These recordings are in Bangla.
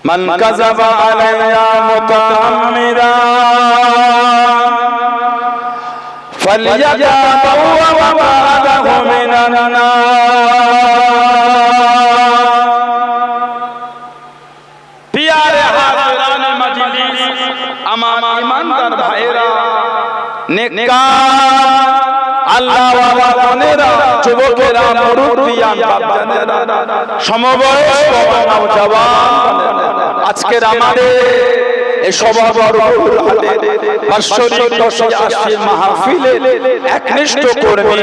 من كذب علي متعمدا فليتبوأ مقعده من النار। प्यारे हाज़िरान मजलिस, अमाम ईमानदार भाईरा, नेककार আল্লাহ ওয়ালা বোনেরা, যুবকেরা, মুরব্বিয়ান, বাপজানেরা, সমবয়স নওজওয়ান, আজকের আমাদের এই সভাবরুল হাতে বাৎসরিক ৮০ মাহফিলে একনিষ্ঠ কর্মী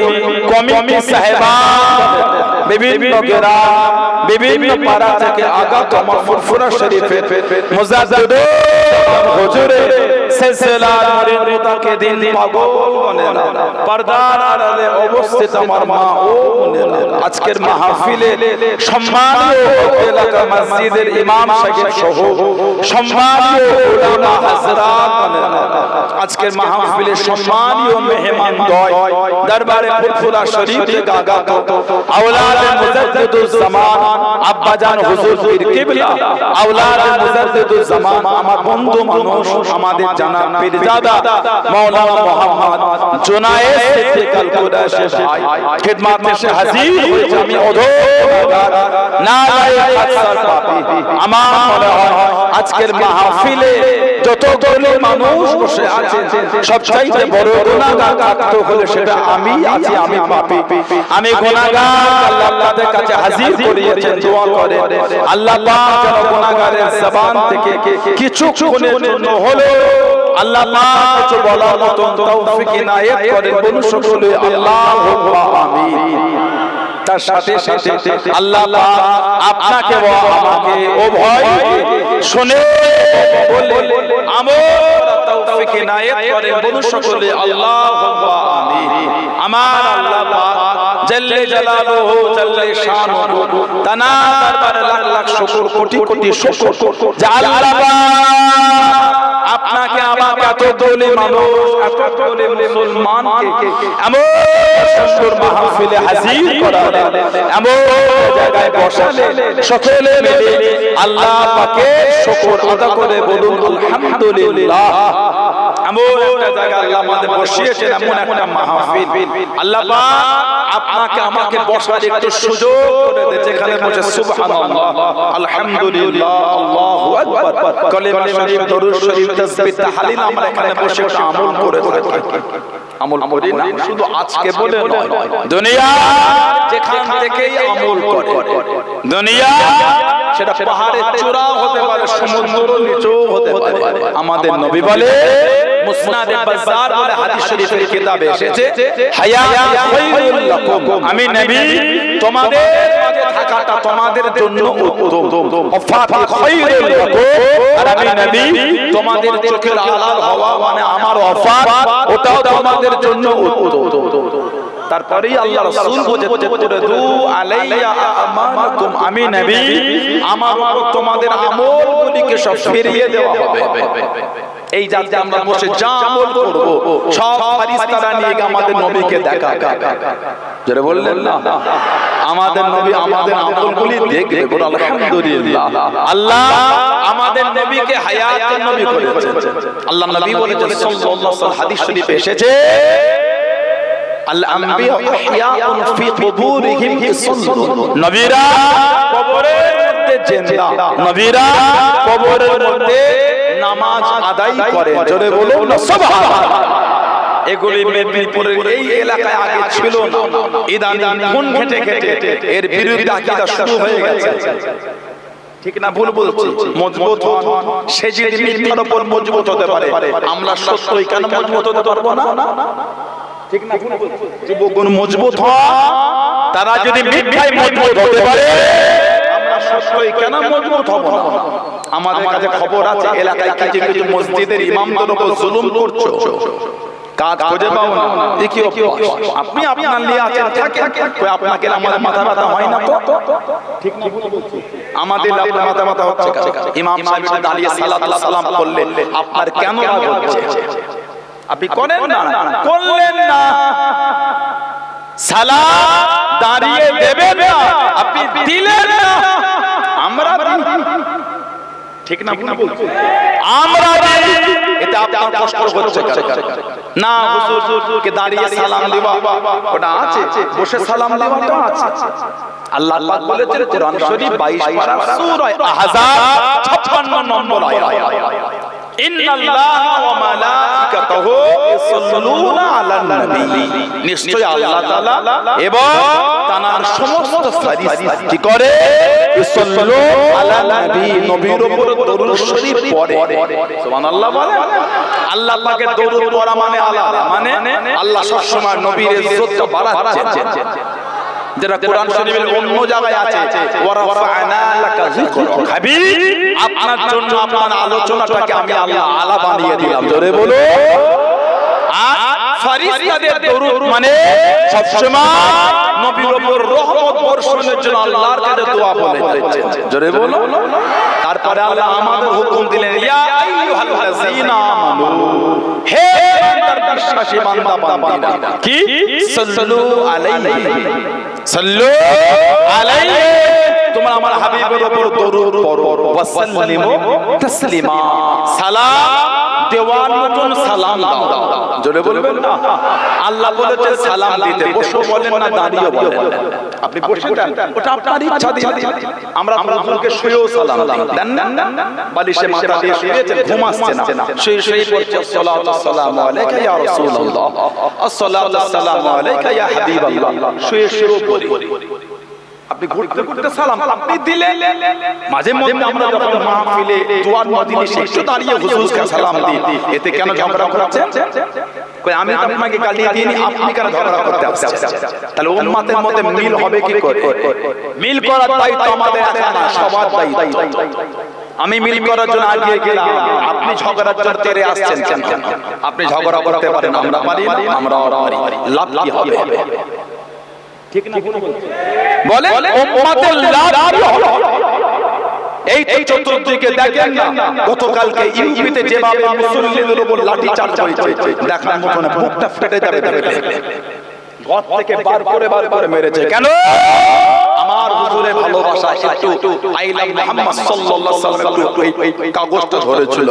কমিটি সাহেবান, বিভিন্ন গ্রাম, বিভিন্ন পাড়া থেকে আগত আমার ফুরফুরা শরীফের মুজাদ্দিদুল হুজুরের সিলসিলার মুরিদ মুতাকিদিন পাগল বোনেরা, পর্দার আড়ালে অবস্থিত আমার মা ও বোনেরা, আজকের মাহফিলে সম্মানীয় এলাকা মসজিদের ইমাম সাহেব সহ সম্মানীয় উলামা হযরত বোনেরা, আজকের মাহফিলে সম্মানীয় মেহমানদ্বয়, দরবারে ফুরফুরা শরীফ থেকে আগত আওলাদে মুজাদ্দিদুল জামান, আব্বাজান হুজুর পীর কিবলা, আওলাদে মুজাদ্দিদুল জামান, আমার বন্ধু মানুষ, আমাদের জানাব পীরজাদা মাওলানা মোহাম্মদ জুনায়েদ সিদ্দিক কুরাশি ভাই খিদমতে সে হাজির হয়েছে। আমি অধোগার নালায়েক আকসার পাপী, আমার মনে হয় আজকের মাহফিলে যতগুলো মানুষ বসে আছে সবচাইতে বড় গুনাহগার থাকতে হলে সেটা আমি আছি, আমি পাপী, আমি গুনাহগার। আল্লাহ আপনাদের কাছে হাজির করিয়েছেন, দোয়া করেন আল্লাহ পাক যেন গুনাহগারের জবান থেকে কিছু ক্ষণের জন্য হলো আল্লাহ পাক কিছু বলার মতন তৌফিক ইনায়েত করেন। বলুন সকলে আল্লাহুম্মা আমিন। তার সাথে সাথে আল্লাহ পাক আপনাকে ও আমাকে উভয় শুনে বলে আমল তৌফিক ইনায়েত করেন। বলুন সকলে আল্লাহুম্মা আমিন। আমার আল্লাহ পাক জাল্লে জালালুহু জাল্লে শানুহু, তানা দরবারে লাখ লাখ শুকর, কোটি কোটি শুকর যে আল্লাহ পাক আপনাকে আমাকে এত দৌলে মানুষ, এত দৌলে মুসলমানকে এমন সুন্দর মাহফিলে হাজির করালেন, এমন জায়গায় বসালেন, সকলে মিলে আল্লাহ পাকের শুকর আদা করে বলুন আলহামদুলিল্লাহ। এমন একটা জায়গা আল্লাহ আমাদের বসিয়েছেন, এমন একটা মাহফিল আল্লাহ পাক আপনাকে আমাকে বসার একটু সুযোগ করে দেন, যেখানে বসে সুবহানাল্লাহ, আলহামদুলিল্লাহ, আল্লাহু আকবার, কালিমা শরীফ, দরুদ শরীফ, তাসবিহ, তাহলিল আমরা এখানে বসে একটু আমল করে থাকি। আমল করি না শুধু আজকে বলে নয়, দুনিয়া যেখান থেকেই আমল করে, দুনিয়া সেটা পাহাড়ের চূড়াও হতে পারে, সমুদ্রের নিচেও হতে পারে। আমাদের নবী বলে, মুসনাদে বাজ্জার বলে হাদিস শরীফের কিতাবে এসেছে, হায়াত খায়রুল লাকুম, আমি নবী তোমাদের মাঝে থাকাটা তোমাদের জন্য উত্তম, ওয়াফাত খায়রুল লাকুম, আর আমি নবী তোমাদের চোখের আড়াল হওয়া মানে আমার ওয়াফাত, ওটাও তোমাদের জন্য উত্তম। তারপরেই আল্লাহ রাসূল বলেছেন, দু আলাইয়া আমানাকুম, আমি নবী আমার উপর তোমাদের আমলগুলিকে সব ফিরিয়ে দেওয়া হবে। এই যাতে আমরা বসে যা আমল করব সব ফেরেশতারা নিয়ে আমাদের নবীকে দেখা, যারা বললেন না আমাদের নবী আমাদের আমলগুলি দেখবে, বল আলহামদুলিল্লাহ। আল্লাহ আমাদের নবীকে হায়াতের নবী করেছেন। আল্লাহ নবী বলেছেন সাল্লাল্লাহু আলাইহি ওয়াসাল্লাম, হাদিস শরীফে এসেছে, আল আম্বিয়া আহইয়াউন ফি কুবুরিহিম ইসল্লুন, নবীরা কবরের মধ্যে জিন্দা, নবীরা কবরের মধ্যে নামাজ আদায় করেন, জোরে বলুন না সুবহানাল্লাহ। এগুলি মেদিনীপুরের এই এলাকায় আগে ছিল না, ইদানিং কোন ঘেটে ঘেটে এর বিরুদ্ধে আকীদা শুরু হয়ে গেছে। ঠিক না ভুল বলছি? মজবুত হন, সে যদি মিথ্যার উপর মজবুত হতে পারে, আমরা সত্যই কেন মজবুত হতে পারবো না? ঠিক না ভুল বলছি? যুবকগণ মজবুত হন, তারা যদি মিথ্যায় মজবুত হতে পারে, আমরা সত্যই কেন মজবুত হব না? আমাদের কাছে খবর আছে এলাকায় কিছু কিছু মসজিদের ইমামদের উপর জুলুম করছো, কাজ খুঁজে পাও না, কি আপনি আপনার নিয়ে আছেন থাকেন, আপনাকে আমাদের মাথা ব্যথা হয় না? ঠিক না ভুল বলছি? আমাদের মাথা ব্যথা হচ্ছে, ইমাম সাহেব দাঁড়িয়ে সালাতুল সালাম করলেন, আপনার কেন রাগ হচ্ছে? আপনি করেন না, করলেন না, সালাম দাঁড়িয়ে দেবেন না, আপনি দিলেন না, আমরা ঠিক না ভুল বলছি? আমরা এটা আপনার কষ্ট হচ্ছে না? হুজুরকে দাঁড়িয়ে সালাম দেওয়া ওটা আছে, বসে সালাম দেওয়াটা আছে। আল্লাহ পাক বলেছেন কোরআন শরীফ 22 পারা সূরা আহজাব 56 নম্বর আয়াত, ইন্নাল্লাহা ওয়া মালাইকাতাহু ইউসাল্লুনা আলান নবী, নিশ্চয় আল্লাহ তাআলা এবং তার সমস্ত ফেরেশতা কি করে? ইউসাল্লু আলান নবী, নবীর উপর দরুদ শরীফ পড়ে। সুবহানাল্লাহ বলেন। আল্লাহ পাকের দরুদ পড়া মানে আলাদা, মানে আল্লাহ সব সময় নবীর ইজ্জতটা বাড়াচ্ছেন। যেটা কোরআন শরীফের অন্য জায়গায় আছে, ওয়া রাফা'না লাকা যিকরাক, হাবিব আপনার জন্য আপনার আলোচনাটাকে আমি আল্লাহ আলা বানিয়ে দিলাম, জোরে বলো। আর ফেরেশতাদের দরুদ মানে সব সময় নবীর উপর রহমত বর্ষণের জন্য আল্লাহর কাছে দোয়া বলে, জোরে বলো। তারপরে আল্লাহ আমাদের হুকুম দিলেন, ইয়া আইয়ুহাল্লাযীনা আমানু, হে ইমানদার বিশ্বাসী বান্দা বান্দীরা, কি সাল্লু আলাইহি, সাল্লু আলাইহি, তোমরা আমার হাবিবের উপর দরুদ পড়ো, ওয়া সাল্লিমু তাসলিমা, সালাম দেওয়ার মতন সালাম দাও, জোরে বলবেন না? আল্লাহ বলেছে সালাম দিতে, বসে বলেন না দাঁড়িয়ে বলেন, আপনি বসে দেন, ওটা আপনার ইচ্ছা দিয়ে। আমরা হুজুরকে শুয়েও সালাম দেন না, বালিশে মাথা দিয়ে শুয়েছেন, ঘুম আসছে না, শুয়ে পড়ছে আসসালাতু আসসালামু আলাইকা ইয়া রাসূলুল্লাহ, আসসালাতু আসসালামু আলাইকা ইয়া হাবিবাল্লাহ, শুয়ে পড়ি। আপনি ঘুরতে ঘুরতে সালাম আপনি দিলেন। মাঝে মধ্যে আমরা যখন মাহফিলে দোয়ার মজলিসে একটু দাঁড়িয়ে হুজুরকে সালাম দিই, এতে কেন ঝগড়া করছেন? কই আমি আপনাকে গালি দিইনি, আপনি কেন ঝগড়া করতে আসছেন? তাহলে উম্মতের মধ্যে মিল হবে কি করে? মিল করার দায়িত্ব আমাদের একা না, সবার দায়িত্ব। আমি মিল করার জন্য এগিয়ে গেলাম, আপনি ঝগড়ার জন্য তেরে আসছেন কেন? আপনি ঝগড়া করতে পারেন, আমরা পারি না, আমরা পারি, লাভ কি হবে? ঠিক না ভুল বলছি? বলে উম্মতের লাভ কি হবে? এই চতুর্দিকে দেখেন না, গতকালকে ইউপিতে যেভাবে মুসলিমদের উপর লাঠি চার্জ হয়েছে, দেখার মতো না, বুকটা ফেটে যাবে। ঘর থেকে বার করে মেরেছে কেন? আমার হুজুরের ভালোবাসা একটু আই লাভ মুহাম্মদ সাল্লাল্লাহু আলাইহি ওয়াসাল্লাম এই কাগজটা ধরেছিল,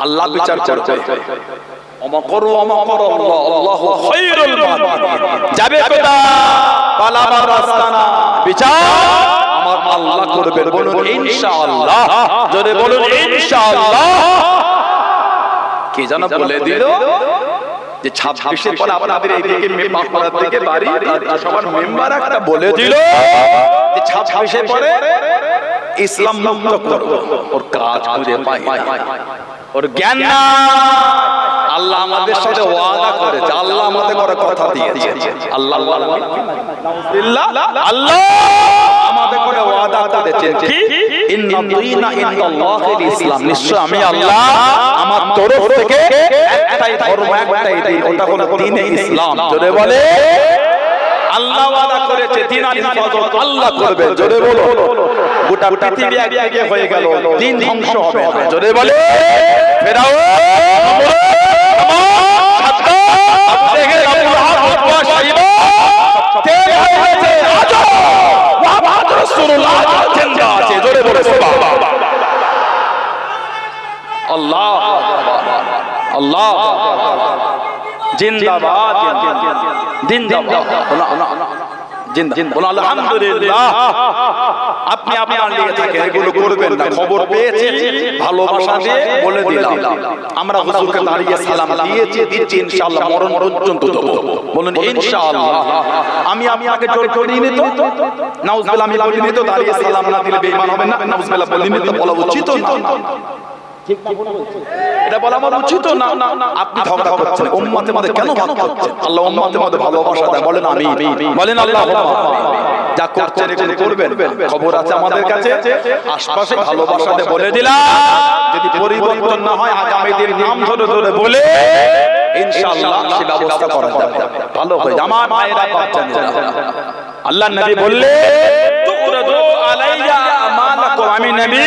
আল্লাহ বিচার করবে। যাবে কোথা? পালাবার রাস্তা না, বিচার আমার আল্লাহ করবেন। বলুন ইনশাআল্লাহ, জোরে বলুন ইনশাআল্লাহ। কি জানো বলে দিল যে 26-এর পর আপনাদের এইদিকে মেম্বার থেকে বাড়ি সবার মেম্বার একটা বলে দিল যে 26-এর পরে ইসলাম মুক্ত করব। ওর কাজ খুঁজে পাই, ওর জ্ঞান না। আল্লাহ আমাদের সাথে ওয়াদা করেছে, আল্লাহ আমাদের করে কথা দিয়েছে। আল্লাহ আল্লাহ আমাদের করে ওয়াদা করেছেন কি ইন্না দীনা ইনদাল্লাহিল ইসলাম, নিশ্চয় আমি আল্লাহ আমার তরফ থেকে একটাই ধর্ম, একটাই দিন, ওটা হলো দ্বীনে ইসলাম। জোরে বলে আল্লাহ ওয়াদা করেছে দ্বীনের হিফাজত আল্লাহ করবে। জোরে বলো, গোটা পৃথিবী একদিকে হয়ে গেল, দ্বীন ধ্বংস হবে না। জোরে বলে ফেরাউন জিন্দাবাদ, জিন্দাবাদ। জিন্দা বলো আলহামদুলিল্লাহ। আপনি আপনার নিয়ে থাকেন, এগুলো করবেন না। খবর পেয়েছি, ভালোবাসা দিয়ে বলে দিলাম। আমরা হুজুরকে দাঁড়িয়ে সালাম দিয়েছি, দিচ্ছি, ইনশাআল্লাহ মরণ পর্যন্ত দেব। বলুন ইনশাআল্লাহ। আমি আপনাকে জোর করিনি তো, নাউজুবিল্লাহ আমি বলিনি তো দাঁড়িয়ে সালাম না দিলে বেঈমান হবে না, নাউজুবিল্লাহ বলিনি তো, বলা উচিত না। এটা বলা আমার উচিত না। আপনি ঝগড়া করছেন, উম্মতের মধ্যে কেন ভাগ করছেন? আল্লাহ উম্মতের মধ্যে ভালোবাসা দেয়, বলেন আমিন, বলেন আল্লাহুম্মা যা করছেন এগুলো করবেন। খবর আছে আমাদের কাছে, আশপাশে ভালোবাসা দেয় বলে দিলাম। যদি পরিবর্তন না হয় আগামী দিন নাম ধরে ধরে বলে ইনশাআল্লাহ সে ব্যবস্থা করা যাবে, ভালো হয়ে যাবে। আমার মায়েরা বাচ্চা আল্লাহ নবী বললে তুরাদু আলাইয়া আমালাকুম, আমি নবী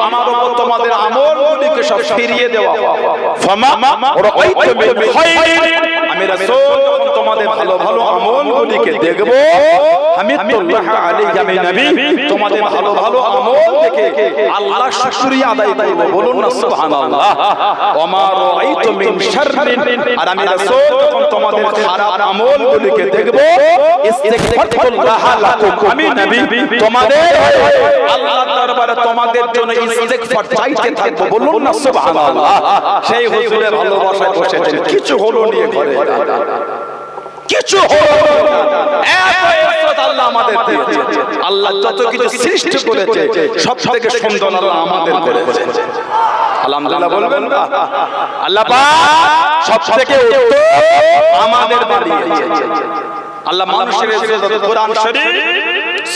আমার উপর তোমাদের আমলগুলিকে সব ফিরিয়ে দেওয়া ফামা রাআইতু মিন খায়রিন, আমি রাসূল যখন তোমাদের ভালো ভালো আমলগুলিকে দেখব, হামিদুল্লাহ আলাইহি, আমি নবী তোমাদের ভালো ভালো আমল দেখে আল্লাহর শুকরিয়া আদায় করব। বলুন না সুবহানাল্লাহ। ওমা রাআইতু মিন শাররিন, আর আমি রাসূল যখন তোমাদের খারাপ আমলগুলিকে দেখব, ইস্তিগফারুল্লাহ লাকুম, আমি নবী তোমাদের আল্লাহর দরবারে তোমাদের জন্য ইস্তিগফার চাইতে থাকব। বলুন না সুবহানাল্লাহ। সেই হুজুরের ভালোবাসায় বসেছেন, কিছু হলো নিয়ে ঘরে কিছু হলো, এত ইজ্জত আল্লাহ আমাদের দিয়েছে। আল্লাহ যত কিছু সৃষ্টি করেছে সব থেকে সুন্দর আল্লাহ আমাদের করেছে। আলহামদুলিল্লাহ বলবেন না? আল্লাহ পাক সব থেকে উত্তম আমাদের বানিয়েছে। আল্লাহ মানুষের ইজ্জত কোরআন শরীফ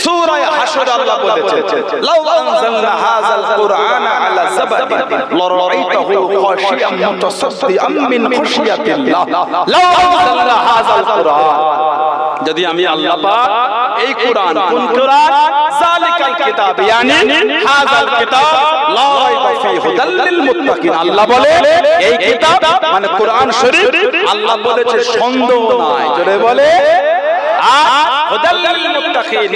সূরা হাশর আল্লাহ বলেছেন, লাউ আনজালনা হাযাল কুরআনা আলা যাবাতিন লারাআইতাহু খাশিয়াম মুতাসাদ্দিআম মিন খাশিয়াতিল্লাহ, লাউ আনজালনা হাযাল কুরআন, যদি আমি আল্লাহ পাক এই কুরআন, কোন কুরআন? যালিকাল কিতাব, ইয়ানি হাযাল কিতাব লা রাইবা ফীহি হুদাল লিল মুত্তাকিন, আল্লাহ বলে এই কিতাব মানে কোরআন শরীফ, আল্লাহ বলেছে সন্দেহ নাই, জোরে বলে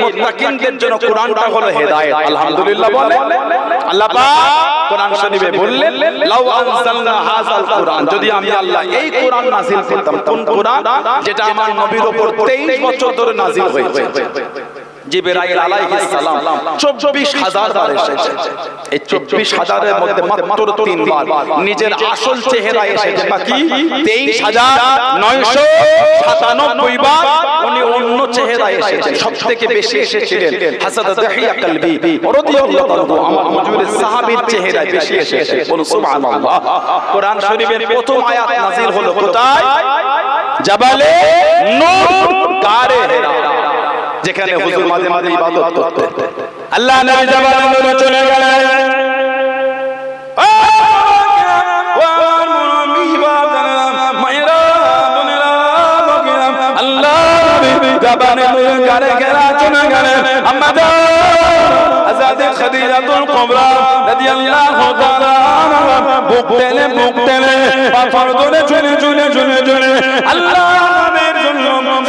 মুত্তাকিনদের জন্য কোরআনটা হলো হেদায়েত। আলহামদুলিল্লাহ বলে আল্লাহ পাক কোরআন শরীফে বললেন, লাউ আনজালনা হাযাল কুরআন, যদি আমি আল্লাহ এই কোরআন নাযিল করতাম, কোন কোরআন? যেটা আমার নবীর উপর 23 বছর ধরে নাযিল হয়েছে। জিবরাইল আলাইহিস সালাম 24,000 বার এসেছে। এই 24,000 এর মধ্যে মাত্র 3 বার নিজের আসল চেহারা এসেছে, বাকি 23,997 বার উনি অন্য চেহারা এসেছেন। সবথেকে বেশি এসেছিলেন হাসাদ দাহিয়া কলবি রাদিয়াল্লাহু আনহু, আমার হুজুরের সাহাবীর চেহারায় বেশি এসেছে। বলুন সুবহানাল্লাহ। কোরআন শরীফের প্রথম আয়াত নাযিল হলো কোথায়? জাবালে নূর, গারে হেরা, যেখানে হুজুর মাঝে মাঝে ইবাদত করতেন। আল্লাহ নবী জাবালে নূরে চলে গেলেন, জাবালে নূরে গারে হেরা চলে গেলেন। আম্মা হযরত খাদিজাতুল কুবরা রাদিয়াল্লাহু তাআলা আনহা বুক টেনে পাথর ধরে চলে আল্লাহ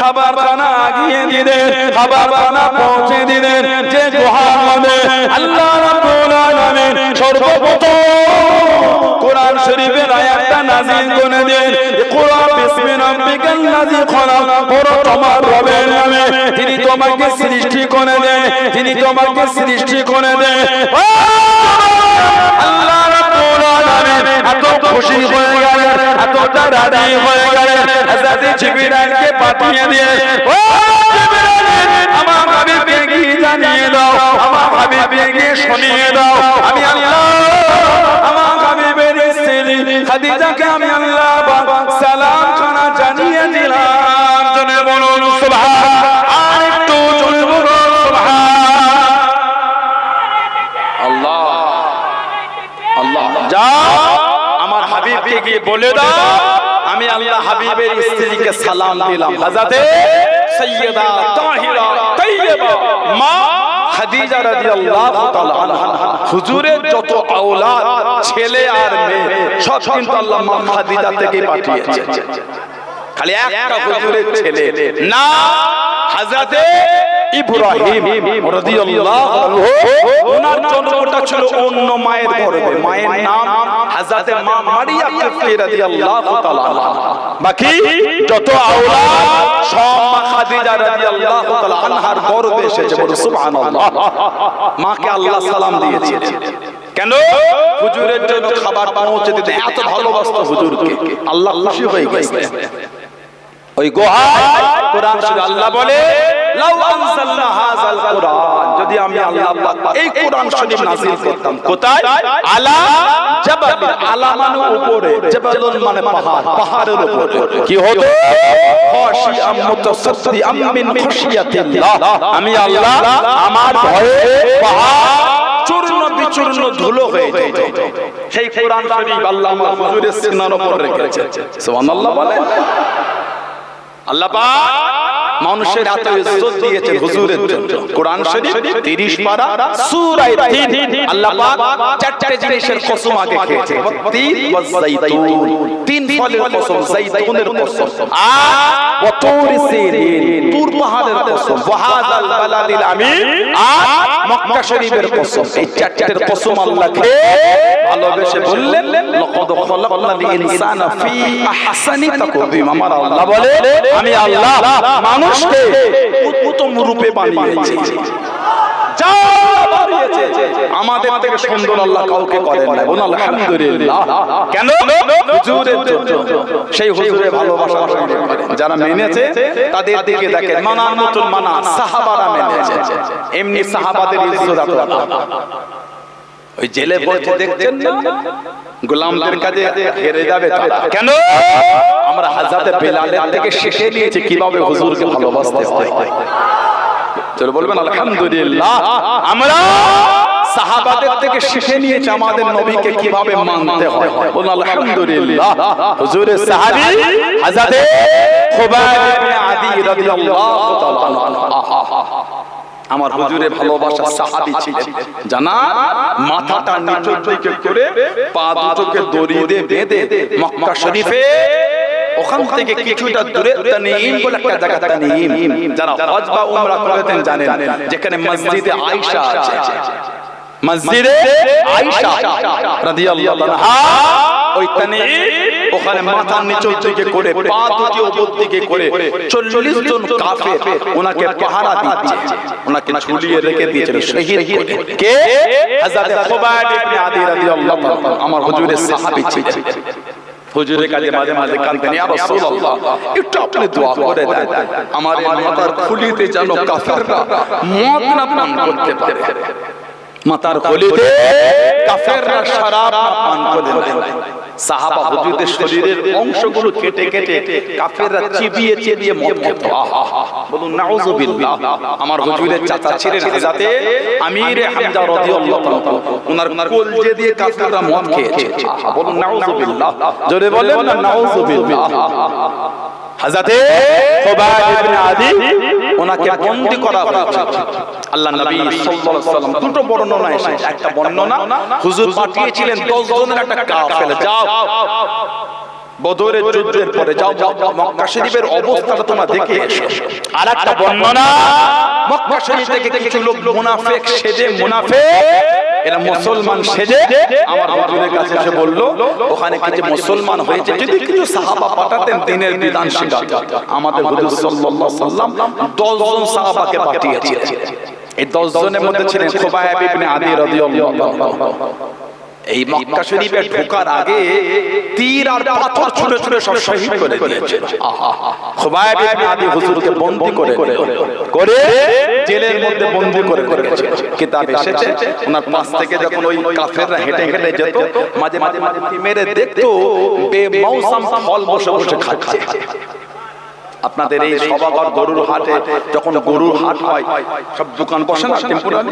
খাবার খানা আগিয়ে দিলেন, খাবার খানা পৌঁছে দিলেন। যে গুহার মধ্যে আল্লাহ রাব্বুল আলামিন সর্বপ্রথম কোরআন শরীফের আয়াতটা নাযিল করে দেন, ইকরা বিসমি রাব্বিকাল লাযী খলাক, পড়ো তোমার রবের নামে যিনি তোমাকে সৃষ্টি করে দেন, যিনি তোমাকে সৃষ্টি করে দেন। আল্লাহ রাব্বুল আলামিন এত খুশি হয়ে গেলেন, এতটা রাজি হয়ে গেলেন, হযরত জিবরাইলকে পাঠিয়ে দিয়ে, ও জিবরাইল আমার হাবিবকে গিয়ে জানিয়ে দাও, আমার হাবিবকে গিয়ে শুনিয়ে দাও, আমি আল্লাহ আমার হাবিবের স্ত্রী খাদিজাকে আমি আল্লাহ সালাম খানা জানিয়ে দিলাম। জনে বলুন সুবহান, আর একটু জনে বলুন সুবহান আল্লাহ। আল্লাহ যাও আমার হাবিবকে গিয়ে বলে দাও আমি আল্লাহ হাবিবের স্ত্রীকে সালাম দিলাম, হযরতে সাইয়্যিদা তাহিরা তাইয়্যিবা মা খাদিজা রাদিয়াল্লাহু তাআলা আনহা। হুজুরের যত আওলাদ ছেলে আর মেয়ে সব কিন্তু আল্লাহ মা খাদিজা থেকে পাঠিয়েছে। খালি একটা হুজুরের ছেলে না, হযরতে ইব্রাহিম রাদিয়াল্লাহু আনহু, ওনার জন্মটা ছিল অন্য মায়ের গর্ভে। মায়ের নাম হযরতে মা মারিয়া রাদিয়াল্লাহু তাআলা। বাকি যত আওলাদ সব মা খাদিজা রাদিয়াল্লাহু তাআলা আনহার গর্ভে এসেছে, বলো সুবহানাল্লাহ। মাকে আল্লাহ সালাম দিয়েছে কেন? হুজুরের জন্য খাবার পৌঁছে দিতে এত ভালোবাসতো হুজুরকে, আল্লাহ খুশি হয়ে গেছে। ওই গোহায় কোরআন শরীফ আল্লাহ বলে লাউ আনজালনা হাযাল কুরআন, যদি আমি আল্লাহ এই কোরআন শরীফ নাযিল করতাম কোথায়? আলা জাবাল, আলা মানে উপরে, জাবালুন মানে পাহাড়, পাহাড়ের উপরে কি হতো? খাশিয়াম মুতাসাদ্দিআম মিন খাশিয়াতিল্লাহ, আমি আল্লাহ আমার ভয়ে পাহাড় চূর্ণ বিচূর্ণ ধুলো হয়ে যেত। সেই কোরআন শরীফ আল্লাহ আমার হুজুরের সিনার উপর রেখেছে, সুবহানাল্লাহ বলেন। আল্লাহ পাক মানুষের এত ইজ্জত দিয়েছেন হুজুরের জন্য। কোরআন শরীফ 30 পারা সূরা 3 আল্লাহ পাক চারটি জিনিসের কসম আগে খেয়েছে, তিন ওয়াজ যাইতুন, তিন ফলের কসম, যাইতুনের কসম, আর ওয়া তুরি সিনিন, তুর পাহাড়ের কসম, ওয়া হাযাল বালাদিল আমিন, আর মক্কা শরীফের কসম। এই চারটির কসম আল্লাহ খেয়ে ভালোবেসে বললেন লাকাদ খালাকনাল ইনসানা ফি আহসানি তাকওয়িম। আমার আল্লাহ বলে আমি আল্লাহ মানুষকে উত্তম রূপে বানিয়েছি, যা বানিয়েছে আমাদের থেকে সুন্দর আল্লাহ কাউকে করেন না, বলুন আলহামদুলিল্লাহ। কেন? হুজুরের জন্য। সেই হুজুরের ভালোবাসা যারা মেনেছে তাদের দিকে দেখেন, মানার মতন মানা সাহাবারা মেনেছে, এমনি সাহাবাদের ইজ্জত এত। ওই জেলে বসে দেখছেন না গোলামদের কাছে হেরে যাবে তারা। কেন? আমরা হযরত বেলালের থেকে শিখে নিয়েছি কিভাবে হুজুরকে ভালোবাসতে হয়। চলো বলবেন আলহামদুলিল্লাহ। আমরা সাহাবাদের থেকে শিখে নিয়েছি আমাদের নবীকে কিভাবে মানতে হয়, বলুন আলহামদুলিল্লাহ। হুজুরের সাহাবী হযরত খুবাইব ইবনে আদি রাদিয়াল্লাহু তাআলা আমার হুজুরের ভালোবাসার সাহাবী ছিলেন। জানা মাথাটা নিচের দিকে করে পা দুটোকে দড়ি দিয়ে বেঁধে মক্কা শরীফে ওখান থেকে কিছুটা দূরে তানঈম বলে একটা জায়গা, তানঈম যারা হজ বা উমরা করেছেন জানেন, যেখানে মসজিদে আয়েশা আছে, মসজিদে আয়েশা রাদিয়াল্লাহু আনহা, ওই তানঈম ওখানে মাথা নিচের দিকে করে পা দুটি উপর দিকে করে 40 জন কাফের ওনাকে পাহারা দিচ্ছে, ওনাকে ঝুলিয়ে রেখে দিয়েছিল শহীদ করে। কে? হযরত খুবাইব ইবনে আদি রাদিয়াল্লাহু তাআলা আমার হুজুরের সাহাবী ছিলেন। হুজুরের কাছে মাঝে মাঝে কাঁদতেন, ইয়া রাসূলুল্লাহ একটু আপনি দোয়া করে দেন আমার মাথার খুলিতে যেন কাফেররা মদ না পান করতে পারে, মাথার খুলিতে কাফেররা শরাব না পান করতে পারে। সাহাবা হুজুরের শরীরের অংশগুলো কেটে কেটে কাফেররা চিবিয়ে চিবিয়ে মদ খেত। বলুন নাউযুবিল্লাহ। আমার হুজুরের চাচা ছিলেন হযরত আমির হামজা রাদিয়াল্লাহু তাআলা, ওনার কলজে দিয়ে কাফেররা মদ খেয়েছে। বলুন নাউযুবিল্লাহ, জোরে বলেন না নাউযুবিল্লাহ। হযরত খুবাইব ইবনে আদি ওনাকে বন্দী করা হয়েছে। আল্লাহ নবী সাল্লাল্লাহু আলাইহি ওয়াসাল্লাম দুটো বর্ণনা এসেছে। একটা বর্ণনা হুজুর পাঠিয়েছিলেন 10 জনের একটা কাফেলা, যাও বদরের যুদ্ধের পরে যাও মক্কা শরীফের অবস্থাটা তোমরা দেখে এসো। আর একটা বর্ণনা মক্কা শরীফ থেকে কিছু লোক মুনাফিক সেজে, মুনাফিক এরা মুসলমান সেজে আমার হুজুরের কাছে এসে বলল ওখানে কিছু মুসলমান হয়েছে, যদি কিছু সাহাবা পাঠাতেন দিনের বিধান শিখাতে। আমাদের হুজুর সাল্লাল্লাহু আলাইহি ওয়াসাল্লাম 10 জন সাহাবাকে পাঠিয়েছিলেন। এই 10 জনের মধ্যে ছিলেন খুবাইব ইবনে আদি রাদিয়াল্লাহু তাআলা। এই মক্কা শরীফে ঢোকার আগে তীর আর পাথর ছুঁড়ে ছুঁড়ে সব শহীদ করে দিয়েছে। খুবাইব ইবনে আদি হুজুরকে বন্দী করে জেলের মধ্যে বন্দী করে রেখেছে। কিতাবে এসেছে ওনার পাশ থেকে যখন ওই কাফেররা হেঁটে হেঁটে যেত, মাঝে মাঝে মেরে দেখতো বেমৌসম ফল বসে বসে খাচ্ছে। আপনাদের এই সভাঘর গরুর হাটে যখন গরুর হাট হয় সব দোকান বসে না, টেম্পোরারি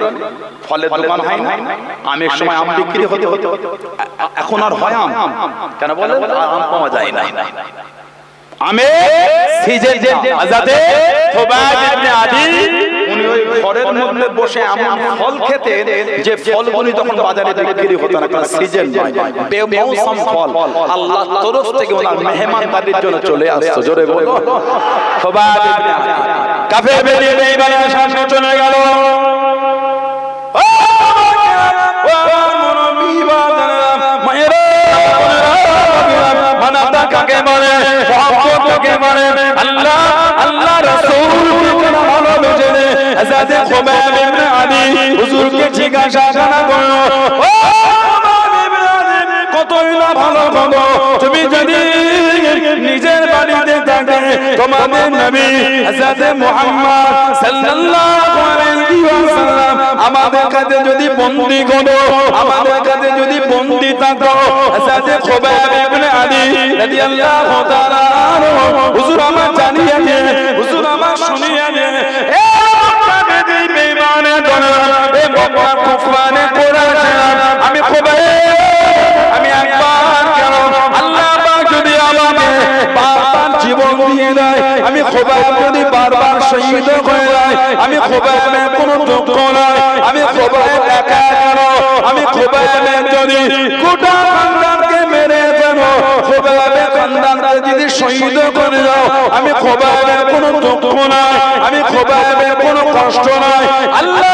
ফলের দোকান হয় না, আমের সময় আম বিক্রি হতে হতে এখন আর হয় আম কেন বলেন? আম পাওয়া যায় না। আমে সিজন আজাদে খুবাইব ইবনে আদি উনি ওই ঘরের মধ্যে বসে এমন ফল খেতে যে ফলগুলি তখন বাজারে বিক্রি হতো না, কারণ সিজন নয়, বেমৌসম ফল আল্লাহর তরফ থেকে ওনার মেহমানদারির জন্য চলে আসতো। জোরে বলো খুবাইব ইবনে আদি। কাফের বেরিয়ে বেঈমানের সামনে চলে গেল। মায়েরা মানাতা কাকে বলে? হাজরতে খুবাইব ইবনে আদি হুজুরকে জিজ্ঞাসা করলো, ও খুবাইব ইবনে আদি, কতই না ভালো ভালো, তুমি যদি নিজের বাড়িতে থাকে তোমাদের নবী হযরত মুহাম্মদ সাল্লাল্লাহু আলাইহি ওয়াসাল্লাম আমাদের কাছে যদি বন্দী করো, আমাদের কাছে যদি বন্দী থাকো, হযরত খুবাইব ইবনে আদি রাদিয়াল্লাহু তাআলা হুজুর আমার জানিয়ে দিয়ে, হুজুর আমার শুনিয়ে দিয়ে, এ মক্কাকে দিই বেঈমানে দোলা, এ মক্কা কুফানে কুরাইশরা, আমি খুবাইব, আমি একবার কেন আল্লাহ পাক যদি আমাকে বারবার জীবন দিয়ে দেয়, আমি খুবাইব যদি বারবার শহীদ হয়ে যায়, আমি খুবাইবের কোনো দুঃখ নাই, আমি খুবাইব একা কেন, আমি খুবাইবের যদি গোটা খানদানকে মেরে দেব, খুবাইবের খানদানকে যদি শহীদ করে দাও, আমি খুবাইবের কোনো দুঃখ নাই, আমি খুবাইবের কোনো কষ্ট নাই। আল্লাহ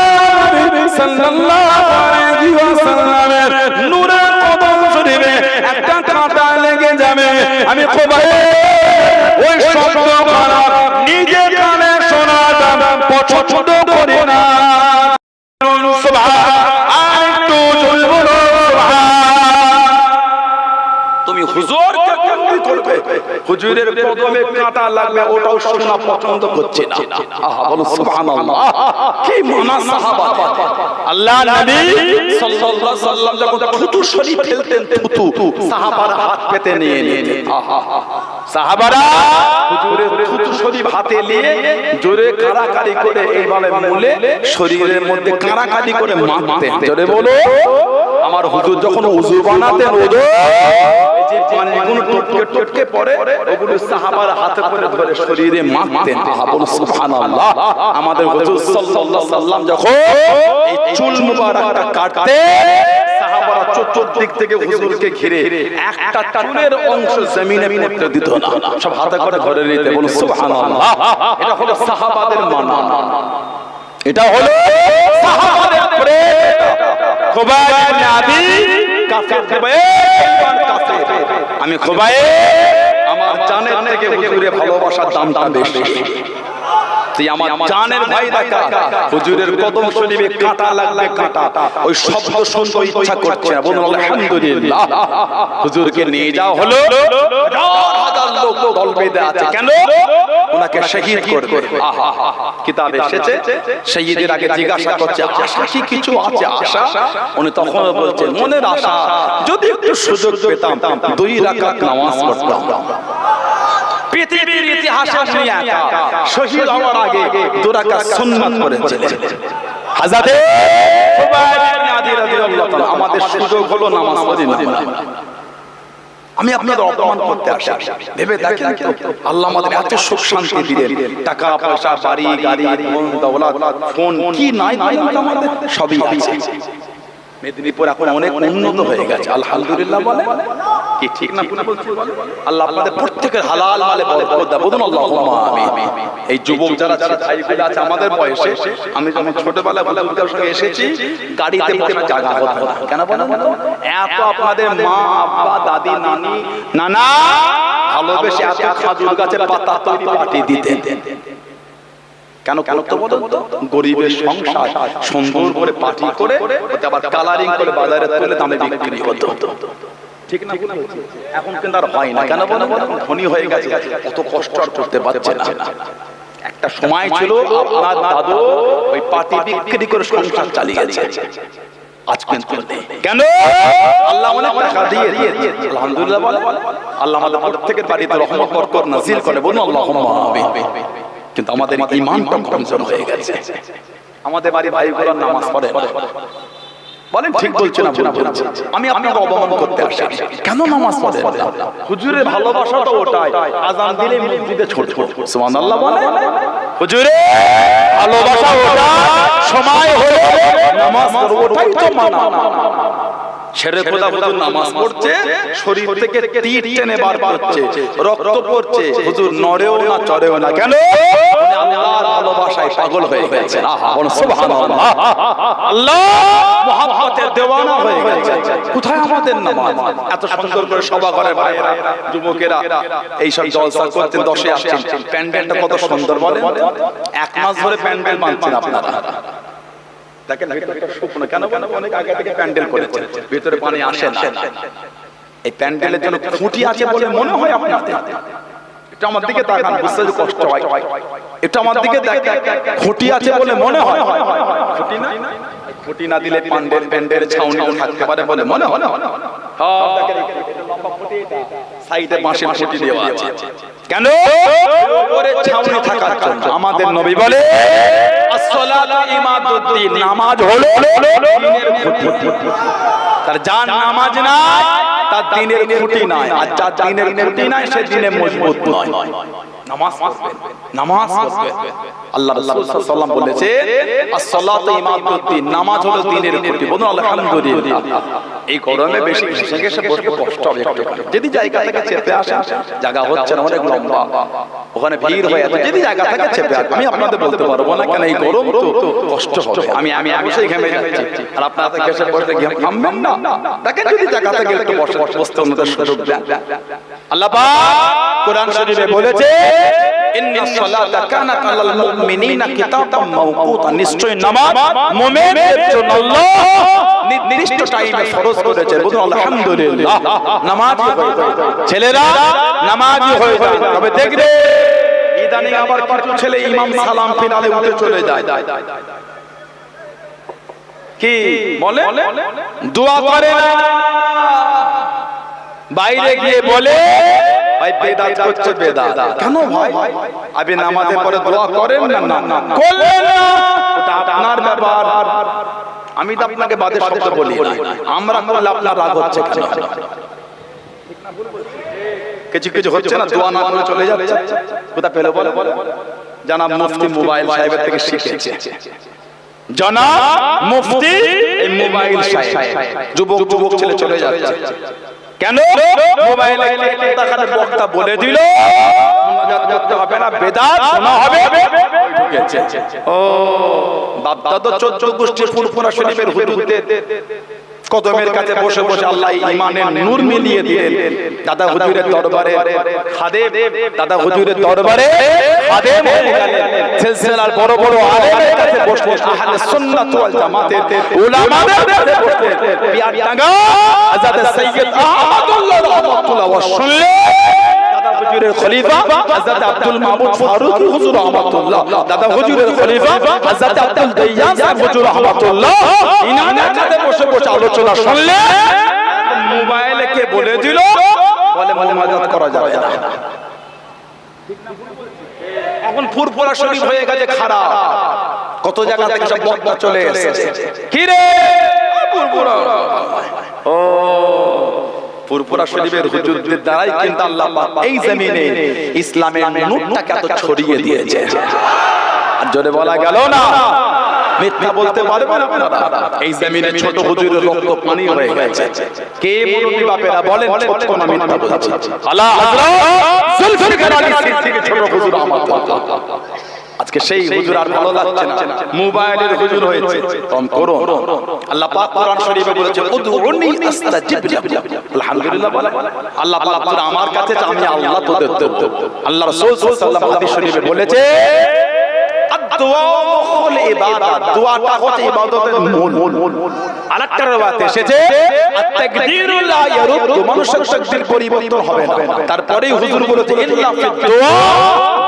নবী সাল্লাল্লাহু আলাইহি ওয়াসাল্লামের নূরের কদম শরীফে একটা কাঁটা লেগে যাবে, আমি খুবাইব ওই শব্দ খারাপ নিজে কানে শোনাটা পছন্দ করি না। তুমি হুজুরকে বন্দী করবে, হুজুরের কদমে কাঁটা লাগবে, ওটাও শোনা পছন্দ করছে না। আহা, বলো সুবহানাল্লাহ, কি মানা সাহাবা। আল্লাহ নবী সাল্লাল্লাহু আলাইহি ওয়াসাল্লাম যখন থুতু শরীফ ফেলতেন, থুতু সাহাবারা হাত পেতে নিয়ে নিতেন। আহা, সাহাবারা হুজুরের থুতু শরীফ হাতে নিয়ে জোরে কারাকারি করে এইভাবে মুলে শরীরের মধ্যে কারাকারি করে মারতেন। জোরে বলো, আমার হুজুর যখন ওযু বানাতেন, ওযু যে পানিগুলো টপকে টপকে পড়ে, ওগুলো সাহাবারা হাতে করে ধরে শরীরে মারতেন। আহা, বলো সুবহানাল্লাহ। আমাদের হুজুর সাল্লাল্লাহু আলাইহি ওয়াসাল্লাম যখন এই চুল মুবারকটা কাটতেন, সাহাবারা চতুর্দিক থেকে হুজুরকে ঘিরে একটা চুলের অংশ জমিনে পড়তে দিত না, সব হাতে করে ধরে নিতে। বলো সুবহানাল্লাহ। এটা হলো সাহাবাদের মানা, এটা হলো সাহাবাদের প্রেম। খুবাইব ইবনে আদি কাফের হবে, আমি খুবাইব, আমার জানের থেকে হুজুরের ভালোবাসার দামটা বেশি। আমার জানের ভাই দেখা হুজুরের কদম শরীফে কাঁটা লাগবে, কাঁটা ওই শব্দ শুনতে ইচ্ছা করছে। বলুন আলহামদুলিল্লাহ। হুজুরকে নিয়ে যাওয়া হলো, হাজার হাজার লোক দল বেঁধে আছে, কেন ওনাকে শহীদ করবে। আহা, কিতাবে এসেছে শহীদের আগে জিজ্ঞাসা করছে, আশা কি কিছু আছে? আশা? উনি তখন বলছেন, মনের আশা যদি একটু সুযোগ পেতাম 2 রাকাত নামাজ পড়তাম। পৃথিবীর ইতিহাসে নিয়ে একা শহীদ হওয়ার আগে 2 রাকাত সুন্নাত করেছিলেন হযরত খুবাইব ইবনে আদি রাদিয়াল্লাহু তাআলা। আমাদের সুযোগ হলো নামাজ পড়ি না। আমি আপনাদের অপমান করতে আসি, ভেবে দেখেন তো আল্লাহ আমাদের এত সুখ শান্তি দিলেন, টাকা পয়সা, বাড়ি গাড়ি, ধন দৌলত, ফোন, কি নাই আমাদের সবই আছে। মেদিনীপুর এখন অনেক উন্নত হয়ে গেছে, আলহামদুলিল্লাহ বলে কি ঠিক না? আল্লাহ আপনাদের প্রত্যেকের হালাল মালে বরকত দাও। বলুন আল্লাহুম্মা আমিন। এই যুবক যারা ভাইগুলো আছে আমাদের বয়সে, আমি যখন ছোটবেলায় বাবার সঙ্গে এসেছি, গাড়িতে বসার জায়গা হতো না। কেন বলেন? এত আপনাদের মা, আব্বা, দাদি, নানি, নানা ভালোবেসে এত খাজুর গাছের পাতা তৈরি পাঠিয়ে দিতেন। কেন করতে বলুন তো? গরিবের সংসার সুন্দর করে পাটি করে আবার কালারিং করে বাজারে তুলে দামে বিক্রি হতো, ঠিক না? এখন কিন্তু আর হয় না। কেন বলেন? ধনী হয়ে গেছে, কত কষ্ট আর করতে পারছে না। একটা সময় ছিল আপনার দাদু ওই পাটি বিক্রি করে সংসার চালিয়েছে, আজ কিন্তু নেই। কেন? আল্লাহ অনেক টাকা দিয়ে দিয়েছে, আলহামদুলিল্লাহ বলে। আল্লাহ আমাদের প্রত্যেকের বাড়িতে রহমত বরকত নাযিল করে। বলুন আল্লাহুম্মা আমিন। কিন্তু আমাদের ঈমানটা কমজোর হয়ে গেছে। আমাদের বাড়ি ভাইগুলো নামাজ পড়ে না। বলেন ঠিক বলছেন না? আমি আপনাকে অপমান করতে আসি, কেন নামাজ পড়ে না? হুজুরের ভালোবাসাটা ওটাই, আযান দিলে মসজিদে ছোট ছোট সুবহানাল্লাহ বলে। হুজুরের ভালোবাসা ওটা, সময় হলো নামাজ পড়ব, ওটাই তো মানা। ছেড়ে খোদা হুজুর নামাজ পড়ছে, শরীর থেকে তীর টেনে বার করছে, রক্ত পড়ছে, হুজুর নড়েও না চড়েও না। কেন? আল্লাহর ভালোবাসায় পাগল হয়ে গেছে। সুবহানাল্লাহ, আল্লাহ মুহাব্বতের দেওয়ানা হয়ে গেছে। কোথায় আমাদের নামাজ? এত সুন্দর করে সভা ঘরের ভাইয়েরা, যুবকেরা এই সব জলসা করতেন, 10-এ আসছেন, প্যান্ডেলটা কত সুন্দর বলেন। এক মাস ধরে প্যান্ডেল বানছেন আপনারা, দেখেন ভিতরটা শুকনো কেন? অনেক আগে থেকে প্যান্ডেল করেছেন, ভিতরে পানি আসে না। এই প্যান্ডেলের জন্য খুঁটি আছে বলে মনে হয় আপনাদের? এটা আমার দিকে তাকান, বুঝতে কষ্ট হয়। এটা আমার দিকে দেখেন, খুঁটি আছে বলে মনে হয়? খুঁটি না, খুঁটি না দিলে প্যান্ডেল ছাউনিও থাকতে পারে বলে মনে হয়? সাইডে বাঁশের খুঁটি দেওয়া আছে কেন? উপরে ছাউনি থাকার জন্য। আমাদের নবী বলে আসসালাতু ইমাদুদ্দিন, নামাজ হলো দ্বীনের খুঁটি। তার যার নামাজ নাই তার দ্বীনের খুঁটি নাই, আর যার দ্বীনের খুঁটি নাই সে দ্বীনে মজবুত নয়। নামাজ পড়বেন, নামাজ পড়বেন। আল্লাহ রাসূল সাল্লাল্লাহু আলাইহি ওয়াসাল্লাম বলেছেন আসসালাতু ইমাদুদ্দিন, নামাজ হলো দ্বীনের খুঁটি। বলুন আলহামদুলিল্লাহ। এই গরমে বেশি বসে বসে কষ্ট হবে একটু। যদি জায়গা থেকে চেপে আসেন, জায়গা হচ্ছে না, অনেক লম্বা, ওখানে ভিড় হয়ে আছে, যদি জায়গা থেকে চেপে আসেন, আমি আপনাদের বলতে পারবো না কেন, এই গরম তো কষ্ট হবে। আমি বসে ঘেমে যাচ্ছি, আর আপনারা কেসে বসে ঘামবেন না। দেখেন যদি জায়গা থেকে একটু বসতে ওনাদের সুযোগ দেন। আল্লাহ পাক কোরআন শরীফে বলেছে ইন্নাস সালাতা কানাত আলাল মুমিনিনা কিতাবাম মাওকুতা, নিশ্চয় নামাজ মুমিনদের জন্য আল্লাহ নির্দিষ্ট টাইমে ফরজ করেছে। বলুন আলহামদুলিল্লাহ। নামাজি হয়ে যায় ছেলেরা, নামাজি হয়ে যায়। তবে দেখবে ইদানিং আবার কিছু ছেলে ইমাম সালাম ফিরালে উঠে চলে যায়। কি বলে? দোয়া করে না, বাইরে গিয়ে বলে ভাই বেদাত করছে, বেদাত। কেন ভাই? আপনি নামাজের পরে দোয়া করেন না? করলেন না, ওটা আপনার ব্যাপার। আমি তো আপনাকে বাদে শব্দ বলি না, আমরা করলে আপনার রাগ হচ্ছে কেন? কিছু হচ্ছে না, দোয়া না করে চলে যাচ্ছে। কোথা পেলো বলে? জানাব মুফতি মোবাইল সাহেবের থেকে শিখেছে। জানাব মুফতি এই মোবাইল সাহেব, যুবক ছেলে চলে যাচ্ছে কেন? মোবাইলে দেখাতে বক্তা বলে দিল মুনাজাত করতে হবে না, বেদাত শোনা হবে, ঢুকেছে। ও বাপদাদা 14 গোষ্ঠী ফুরফুরা শরীফের হুজুরদের কদমের কাছে বসে বসে আল্লাহ ঈমানের নূর মিলিয়ে দিলেন। দাদা হুজুরের দরবারে খাদেম, দাদা হুজুরের দরবারে খাদেম হয়ে গেলেন। সিলসিলার বড় বড় আলেমের কাছে বসলেন, আহলে সুন্নাত ওয়াল জামাতের উলামাদের কাছে বসলেন। পিয়ারডাঙ্গা হযরত সৈয়দ আহমদুল্লাহ রাহমাতুল্লাহ ওয়া শুনলেন দাদা হুজুরের খলিফা হযরত আব্দুল মামুদ ফারুকী হুজুর রাহমাতুল্লাহ, দাদা হুজুরের খলিফা হযরত আব্দুল দাইয়ান সাহেব হুজুর রাহমাতুল্লাহ, ইনাদের কাছে বসে বসে আলোচনা শুনলেন। মোবাইলে কে বলে দিল বলে মুনাজাত করা যাবে না। এখন ফুরফুরা শরীফ হয়ে গেছে খারাপ, কত জায়গা থেকে সব বক্তা চলে এসেছে। কি রে ফুরফুরা? ও ফুরফুরা শরীফের হুজুরদের দ্বারাই কিন্তু আল্লাহ পাক এই জমিনে ইসলামের নূরটাকে এত ছড়িয়ে দিয়েছে। আর জোরে বলা গেল না, মিথ্যা বলতে পারবেন আপনারা? এই জমিনে ছোট হুজুরের রক্ত পানি হয়ে গেছে। কে মুরব্বি বাপেরা বলেন ছোট না মিথ্যা বলছে? আলা হযরত জুলফিকার আলী সিদ্দিকী ছোট হুজুর রাহমাতুল্লাহ। আজকে সেই হুজুর আর ভালো লাগছে না, মোবাইলের হুজুর হয়েছে। কম করো। আল্লাহ পাক কোরআন শরীফে বলেছে উদউনি আস্তাজিব লাকুম। আলহামদুলিল্লাহ বলে আল্লাহ পাক তোরা আমার কাছে চা, আমি আল্লাহ তোদের দেব। আল্লাহ রাসূল সাল্লাল্লাহু আলাইহি ওয়াসাল্লাম হাদিস শরীফে বলেছে আদ-দুআ মুখুল ইবাদত, দোয়াটা হচ্ছে ইবাদতের মূল। আরেকটা riwayat এসেছে আত-তাকদীরু লা ইয়ারুদ্দু, মানুষের তাকদীর পরিবর্তন হবে না। তারপরেই হুজুর বলেছে ইল্লা ফিদ দুআ,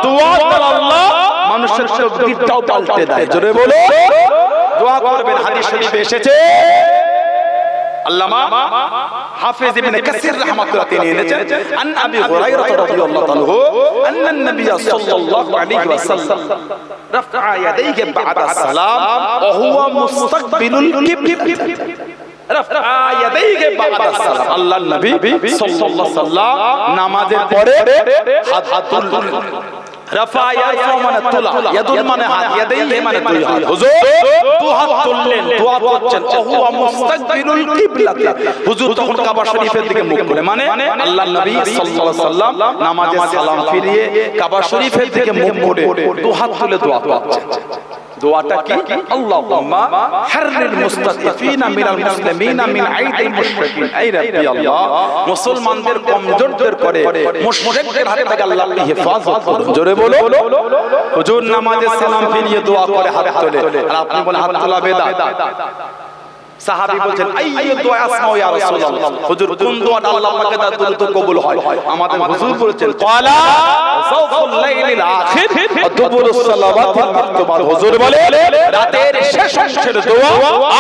দোয়া দ্বারা আল্লাহ মানুষের তাকদীরটাও পাল্টে দেয়। জোরে বলো দোয়া করবেন। হাদিস শরীফে এসেছে, আল্লামা হাফেজ ইবনে কাসির রাহমাতুল্লাহ তিনি এনেছেন আন আবি হুরায়রা রাদিয়াল্লাহু তাআলা আন্নান নবী সাল্লাল্লাহু আলাইহি ওয়াসাল্লাম রাফআ ইয়াদাইহি বা'দা সালাম ওয়া হুয়া মুস্তাকবিলুল কিবলা। রাফআ ইয়াদাইহি বা'দা সালাম, আল্লাহর নবী সাল্লাল্লাহু আলাইহি ওয়াসাল্লাম নামাজের পরে রাফা ইয়ারফা মানে তোলা, ইয়াদুন মানে হাত, ইয়াদাইহি মানে দুই হাত। হুজুর দুই হাত তুললেন, দোয়া করছেন, ওহুয়া মুস্তাকবিলুল কিবলাতি। হুজুর তখন কাবা শরীফের দিকে মুখ করে, মানে আল্লাহর নবী সাল্লাল্লাহু আলাইহি সাল্লাম নামাজে সালাম ফিরিয়ে কাবা শরীফের দিকে মুখ করে দুই হাত তুলে দোয়া করছেন। দোয়াটা কি? আল্লাহুম্মা হাররিল মুস্তাদিফিনা মিনাল মুসলিমিনা মিন আইদিল মুশরিকিন। আই রাব্বি আল্লাহ, মুসলমানদের কমজোরদের করে মুশরিকদের হাত থেকে আল্লাহ আপনি হেফাজত করুন। জোরে বলো। হুজুর নামাজে সালাম ফিরিয়ে দোয়া করে হাত তোলে, আর আপনি বলেন হাত তোলা বেদাত। সাহাবী বলছেন আইয়ু দুআ আসমাউ ইয়া রাসূলুল্লাহ, হুজুর কোন দোয়াটা আল্লাহ পাকের দ্বারা কবুল হয়? আমাদের হুজুর বলেছেন ক্বালা যাওফুল লাইলিল আখির ওয়া দুবুরুস সালাওয়াতিল মাকতুবা। হুজুর বলে রাতের শেষ অংশের দোয়া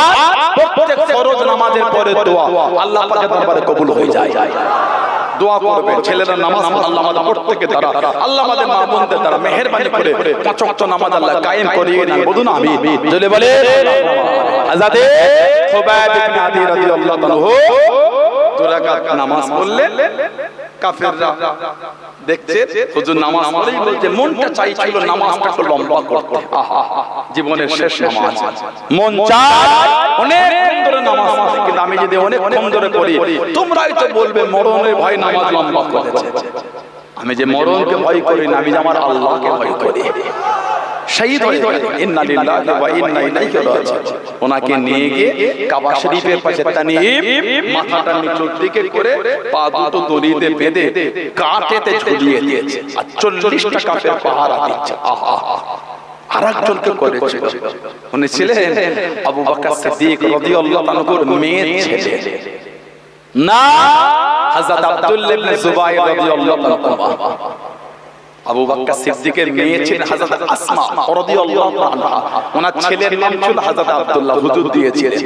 আর প্রত্যেক ফরজ নামাজের পরে দোয়া আল্লাহ পাকের দরবারে কবুল হয়ে যায়। দোয়া করবেন, ছেলেরা নামাজ আল্লাহ আমাদের প্রত্যেকের দ্বারা, আল্লাহ আমাদের মা বোনদের দ্বারা মেহেরবানি করে পাঁচ ওয়াক্ত নামাজ আল্লাহ কায়েম করিয়ে দেন। বলুন আমিন। জোরে বলে। হযরতে খুবাইব ইবনে আদি রাদিয়াল্লাহু তাআলা দুই রাকাত নামাজ পড়লেন, কাফেররা দেখছে হুজুর নামাজ পড়েই বলছে মনটা চাইছিল নামাজটা একটু লম্বা করতে। জীবনের শেষ নামাজ, মন চায় অনেক ধরে নামাজ পড়ে, কিন্তু আমি যদি অনেক কম ধরে করি তোমরাই তো বলবে মরণের ভয় নামাজ লম্বা করেছে। আমি যে মরণকে ভয় করি না, আমি যে আমার আল্লাহকে ভয় করি। শহীদ হয়ে গেলেন, ইন্না লিল্লাহি ওয়া ইন্না ইলাইহি রাজিউন। ওনাকে নিয়ে গিয়ে কাবা শরীফের পাশে তানিব, মাথাটা নিচের দিকে করে পা দুটো দড়িতে বেঁধে কাঁটেতে ঝুলিয়ে দিয়েছে, আর 40টা কাফের পাহারা দিচ্ছে। আহা, আরেকজনকে করেছিল, উনি ছিলেন আবু বকর সিদ্দিক রাদিয়াল্লাহু তাআলার মেয়ের ছেলে, না হযরত আব্দুল্লাহ ইবনে জুবাইর রাদিয়াল্লাহু তাআলা। আবু বকর সিদ্দিকের মেয়ে ছিলেন হযরত আসমা রাদিয়াল্লাহু আনহা, ওনার ছেলের নাম ছিল হযরত আব্দুল্লাহ। হুজুর দিয়েছিলেন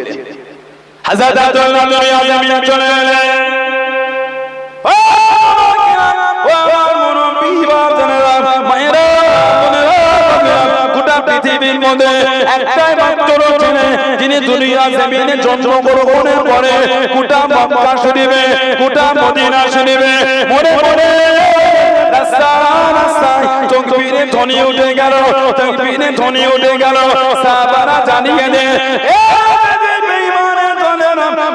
হযরত আব্দুল্লাহ দুনিয়া জমিনে চলে এলেন। ও মুরব্বি বাজানেরা, মায়েরা, বোনেরা, গোটা পৃথিবীর মধ্যে একটাই মাত্র ছেলে যিনি দুনিয়া জমিনে জন্মগ্রহণের পরে গোটা মক্কা শরীফে, গোটা মদিনা শরীফে মনে মনে তাকবীরে ধ্বনি উঠে গেল, তাকবীরে ধ্বনি উঠে গেল। সাহাবারা জানিয়ে দেন,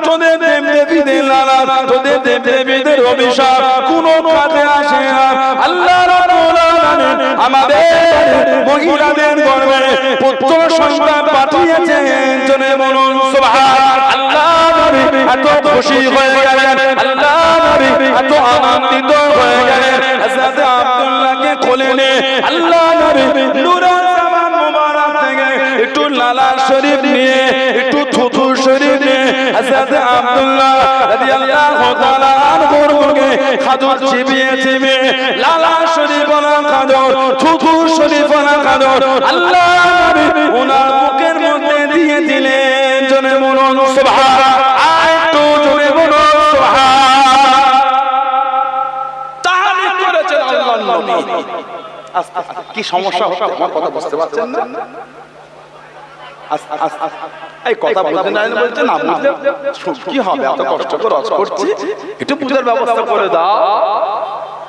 তোদের দেবদেবীদের লালা, তোদের দেবদেবীদের অভিশাপ কোনো কাজে আসে না। আল্লাহ রাব্বুল আলামিন আমাদের মহিলাদের গর্ভে পুত্র সন্তান পাঠিয়েছেন। জনে বলুন সুবহানাল্লাহ। নবী এত খুশি হয়ে গেলেন, আল্লাহ নবী এত আনন্দিত হয়ে গেলেন। হযরত আব্দুল্লাহকে কোলে নিয়ে আল্লাহ নবী নূরের জামান মুবারক থেকে একটু লালা শরীফ নিয়ে, একটু থুথু শরীফ নিয়ে হযরত আব্দুল্লাহ রাদিয়াল্লাহু তাআলা আনহুর মুখে খাদর চিবিয়ে চিবিয়ে লালা শরীফ ওনা খাদর, থুথু শরীফ ওনা খাদর আল্লাহ নবী ওনার মুখের মধ্যে দিয়ে দিলেন। জনে বলুন সুবহানাল্লাহ। একটু জোরে বলুন সুবহানাল্লাহ। তাহলে করেছেন আল্লাহর নবী। কি সমস্যা হচ্ছে? আমার কথা বুঝতে পারছেন না? এই কথা বুঝতে না বলছে না, বুঝলে কি হবে? এত কষ্ট করে রস করছি, একটু বুঝার ব্যবস্থা করে দাও।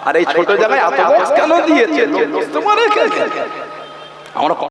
আর এই ছোট জায়গায় এত কেন দিয়েছে? বুঝতে পারে আমরা